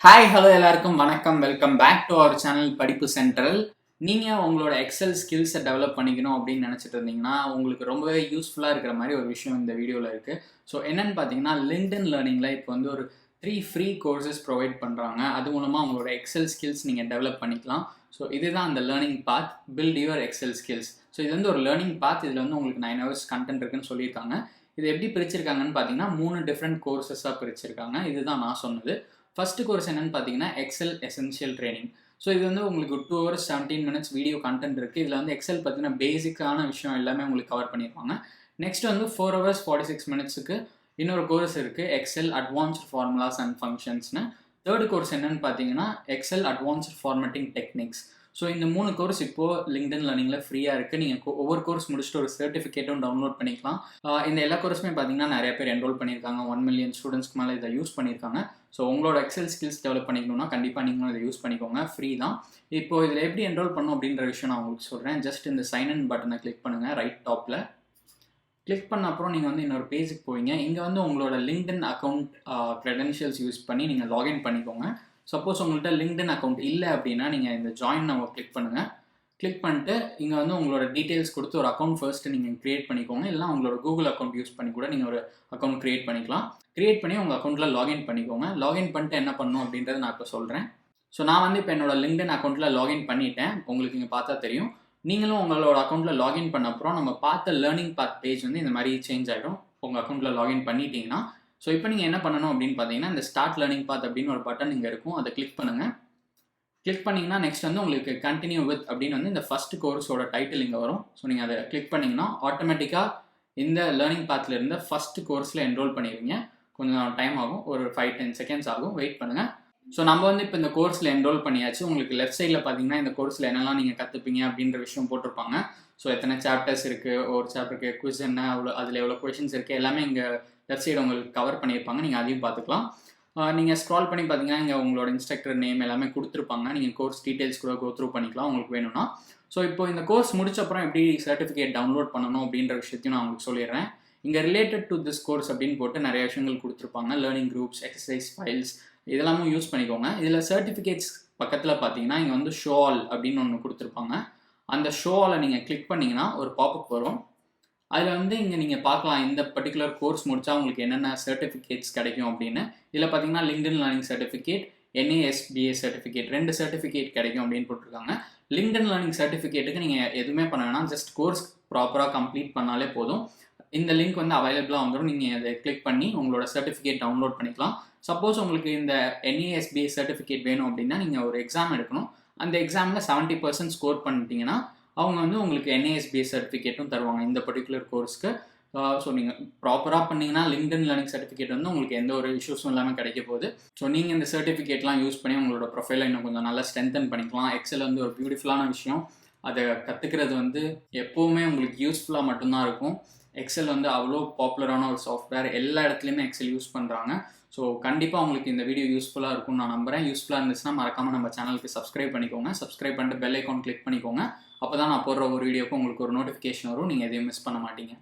Hi hello எல்லாருக்கும் வணக்கம். Welcome back to our channel Padippu central. நீங்கள் உங்களோட எக்ஸல் ஸ்கில்ஸை டெவலப் பண்ணிக்கணும் அப்படின்னு நினச்சிட்டு இருந்தீங்கன்னா உங்களுக்கு ரொம்பவே யூஸ்ஃபுல்லாக இருக்கிற மாதிரி ஒரு விஷயம் இந்த வீடியோவில் இருக்குது. ஸோ என்னென்னு பார்த்தீங்கன்னா, லிங்க்டின் லேர்னிங்கில் இப்போ வந்து ஒரு 3 ஃப்ரீ கோர்சஸ் ப்ரொவைட் பண்ணுறாங்க. அது மூலமாக உங்களோட எக்ஸல் ஸ்கில்ஸ் நீங்கள் டெவலப் பண்ணிக்கலாம். ஸோ இதுதான் அந்த learning path, build your excel skills. So இது வந்து ஒரு லேர்னிங் பாத். இதில் வந்து உங்களுக்கு 9 hours கண்டென்ட் இருக்குன்னு சொல்லியிருக்காங்க. இது எப்படி பிரிச்சிருக்காங்கன்னு பார்த்தீங்கன்னா 3 டிஃப்ரெண்ட் கோர்சஸாக பிரிச்சிருக்காங்க. இதுதான் நான் சொன்னது. ஃபர்ஸ்ட் கோர்ஸ் என்னன்னு பார்த்தீங்கன்னா எக்ஸல் எசென்ஷியல் ட்ரைனிங். ஸோ இது வந்து உங்களுக்கு 2 hours 17 minutes வீடியோ கண்டென்ட் இருக்குது. இதில் வந்து எக்ஸல் பற்றின பேசிக்கான விஷயம் எல்லாமே உங்களுக்கு கவர் பண்ணியிருப்பாங்க. நெக்ஸ்ட் வந்து 4 hours 46 minutesக்கு இன்னொரு கோர்ஸ் இருக்குது, எக்ஸல் அட்வான்ஸ்ட் ஃபார்முலாஸ் அண்ட் ஃபங்க்ஷன்ஸ்னு. தேர்ட் கோர்ஸ் என்னன்னு பார்த்தீங்கன்னா Excel advanced formatting techniques. So இந்த 3 கோர்ஸ் இப்போது லிங்க்டின் லேர்னிங்கில் ஃப்ரீயாக இருக்குது. நீங்கள் ஒவ்வொரு கோர்ஸ் முடிச்சுட்டு ஒரு சர்டிஃபிகேட்டும் டவுன்லோட் பண்ணிக்கலாம். இந்த எல்லா கோர்ஸுமே பார்த்தீங்கன்னா நிறைய பேர் என்ரோல் பண்ணியிருக்காங்க. 1 million ஸ்டூடெண்ட்ஸ்க்கு மேலே இதை யூஸ் பண்ணியிருக்காங்க. ஸோ உங்களோட எக்ஸல் ஸ்கில்ஸ் டெவலப் பண்ணிக்கணும்னா கண்டிப்பாக நீங்களும் இதை யூஸ் பண்ணிக்கோங்க, ஃப்ரீ தான். இப்போ இதில் எப்படி என்ரோல் பண்ணும் அப்படின்ற விஷயம் நான் உங்களுக்கு சொல்கிறேன். ஜஸ்ட் இந்த சைன் இன் பட்டனை கிளிக் பண்ணுங்கள். ரைட் டாப்பில் கிளிக் பண்ண அப்புறம் நீங்கள் வந்து இன்னொரு பேஜுக்கு போவீங்க. இங்கே வந்து உங்களோட லிங்க்டின் அக்கௌண்ட் க்ரெடென்ஷியல்ஸ் யூஸ் பண்ணி நீங்கள் லாகின் பண்ணிக்கோங்க. சப்போஸ் உங்கள்கிட்ட லிங்க்டின் அக்கௌண்ட் இல்லை அப்படின்னா நீங்கள் இந்த ஜாயின் நம்ம கிளிக் பண்ணுங்கள். கிளிக் பண்ணிட்டு இங்கே வந்து உங்களோட டீட்டெயில்ஸ் கொடுத்து ஒரு அக்கௌண்ட் ஃபர்ஸ்ட்டு நீங்கள் க்ரியேட் பண்ணிக்கோங்க. இல்லை உங்களோட கூகுள் அக்கௌண்ட் யூஸ் பண்ணி கூட நீங்கள் ஒரு அக்கௌண்ட் க்ரியேட் பண்ணிக்கலாம். க்ரியேட் பண்ணி உங்கள் அக்கௌண்ட்டில் லாகின் பண்ணிக்கோங்க. லாகின் பண்ணிட்டு என்ன பண்ணணும் அப்படின்றத நான் இப்போ சொல்கிறேன். ஸோ நான் வந்து இப்போ என்னோட லிங்க்டின் அக்கௌண்ட்டில் லாகின் பண்ணிட்டேன். உங்களுக்கு இங்கே பார்த்தா தெரியும். நீங்களும் உங்களோட அக்கௌண்ட்டில் லாகின் பண்ண அப்புறம் நம்ம பார்த்த லேர்னிங் பாத் பேஜ் வந்து இந்த மாதிரி சேஞ்ச் ஆகிடும் உங்கள் அக்கௌண்ட்டில் லாகின் பண்ணிட்டீங்கன்னா. ஸோ இப்போ நீங்கள் என்ன பண்ணணும் அப்படின்னு பார்த்தீங்கன்னா, இந்த ஸ்டார்ட் லேர்னிங் பாத் அப்படின்னு ஒரு பட்டன் இங்கே இருக்கும், அதை கிளிக் பண்ணுங்கள். கிளிக் பண்ணிங்கன்னா நெக்ஸ்ட் வந்து உங்களுக்கு கண்டினியூ வித் அப்படின்னு வந்து இந்த ஃபஸ்ட் கோர்ஸோட டைட்டில் இங்கே வரும். ஸோ நீங்கள் அதை கிளிக் பண்ணிங்கன்னா ஆட்டோமேட்டிக்காக இந்த லேர்னிங் பாத்தில் இருந்த ஃபஸ்ட் கோர்ஸில் என்ரோல் பண்ணிடுவீங்க. கொஞ்சம் டைம் ஆகும், ஒரு 5-10 seconds ஆகும், வெயிட் பண்ணுங்கள். ஸோ நம்ம வந்து இப்போ இந்த கோர்ஸில் என்ரோல் பண்ணியாச்சு. உங்களுக்கு லெஃப்ட் சைடில் பார்த்தீங்கன்னா இந்த கோர்ஸில் என்னெல்லாம் நீங்கள் கற்றுப்பீங்க அப்படின்ற விஷயம் போட்டிருப்பாங்க. ஸோ எத்தனை சாப்டர்ஸ் இருக்குது, ஒரு சாப்டருக்கு குவிஸ் என்ன, அதில் எவ்வளோ கொஷின்ஸ் இருக்குது, எல்லாமே இங்கே லெஃப்ட் சைடு உங்களுக்கு கவர் பண்ணியிருப்பாங்க. நீங்கள் அதையும் பார்த்துக்கலாம். நீங்கள் ஸ்க்ரால் பண்ணி பார்த்தீங்கன்னா இங்கே உங்களோட இன்ஸ்ட்ரக்டர் நேம் எல்லாமே கொடுத்துருப்பாங்க. நீங்கள் கோர்ஸ் டீட்டெயில்ஸ் கூட கோ த்ரூ பண்ணிக்கலாம் உங்களுக்கு வேணும்னா. ஸோ இப்போ இந்த கோர்ஸ் முடிச்ச அப்புறம் எப்படி சர்டிஃபிகேட் டவுன்லோட் பண்ணணும் அப்படின்ற விஷயத்தையும் நான் உங்களுக்கு சொல்லிடுறேன். இங்கே ரிலேட்டட் டு திஸ் கோர்ஸ் அப்படின்னு போட்டு நிறைய விஷயங்கள் கொடுத்துருப்பாங்க. லேர்னிங் குரூப்ஸ், எக்ஸசைஸ் ஃபைல்ஸ் இதெல்லாமும் யூஸ் பண்ணிக்கோங்க. இதில் சர்டிஃபிகேட்ஸ் பக்கத்தில் பார்த்தீங்கன்னா இங்கே வந்து ஷோ ஆல் அப்படின்னு ஒன்று கொடுத்துருப்பாங்க. அந்த ஷோ ஆலை நீங்கள் கிளிக் பண்ணிங்கன்னா ஒரு பாப்அப் வரும். அதில் வந்து இங்கே நீங்கள் பார்க்கலாம் இந்த பர்டிகுலர் கோர்ஸ் முடித்தா உங்களுக்கு என்னென்ன சர்டிஃபிகேட்ஸ் கிடைக்கும் அப்படின்னு. இதில் பார்த்தீங்கன்னா LinkedIn learning certificate, NASBA certificate, 2 certificate கிடைக்கும் அப்படின்னு போட்டிருக்காங்க. லிங்க்டின் லேர்னிங் சர்டிஃபிகேட்டுக்கு நீங்கள் எதுவுமே பண்ண வேணாம், ஜஸ்ட் கோர்ஸ் ப்ராப்பராக கம்ப்ளீட் பண்ணாலே போதும். இந்த லிங்க் வந்து அவைலபிளாக வந்துடும். நீங்கள் அதை கிளிக் பண்ணி உங்களோட சர்டிஃபிகேட் டவுன்லோட் பண்ணிக்கலாம். சப்போஸ் உங்களுக்கு இந்த NASBA சர்டிஃபிகேட் வேணும் அப்படின்னா நீங்கள் ஒரு எக்ஸாம் எடுக்கணும். அந்த எக்ஸாமில் 70% ஸ்கோர் பண்ணிட்டீங்கன்னா அவங்க வந்து உங்களுக்கு NASBA சர்டிஃபிகேட்டும் தருவாங்க இந்த பர்டிகுலர் கோர்ஸ்க்கு. ஸோ நீங்கள் ப்ராப்பராக பண்ணிங்கன்னா லிங்க்டின் லேர்னிங் சர்டிஃபிகேட் வந்து உங்களுக்கு எந்த ஒரு இஷ்யூஸும் இல்லாமல் கிடைக்க போகுது. ஸோ நீங்கள் இந்த சர்டிஃபிகேட்லாம் யூஸ் பண்ணி உங்களோட ப்ரொஃபைலை இன்னும் கொஞ்சம் நல்லா ஸ்ட்ரென்தன் பண்ணிக்கலாம். எக்ஸல் வந்து ஒரு பியூட்டிஃபுல்லான விஷயம். அதை கற்றுக்கிறது வந்து எப்போவுமே உங்களுக்கு யூஸ்ஃபுல்லாக மட்டும்தான் இருக்கும். எக்ஸல் வந்து அவ்வளோ பாப்புலரான ஒரு சாஃப்ட்வேர். எல்லா இடத்துலையுமே எக்ஸல் யூஸ் பண்ணுறாங்க. ஸோ கண்டிப்பாக உங்களுக்கு இந்த வீடியோ யூஸ்ஃபுல்லாக இருக்கும்னு நான் நம்புகிறேன். யூஸ்ஃபுல்லாக இருந்துச்சுன்னா மறக்காமல் நம்ம சேனலுக்கு சப்ஸ்கிரைப் பண்ணிக்கோங்க. சப்ஸ்கிரைப் பண்ணிட்டு பெல் ஐக்கான் கிளிக் பண்ணிக்கோங்க. அப்போ தான் நான் போடுற ஒரு வீடியோக்கு உங்களுக்கு ஒரு நோட்டிஃபிகேஷன் வரும். நீங்கள் எதையும் மிஸ் பண்ண மாட்டீங்க.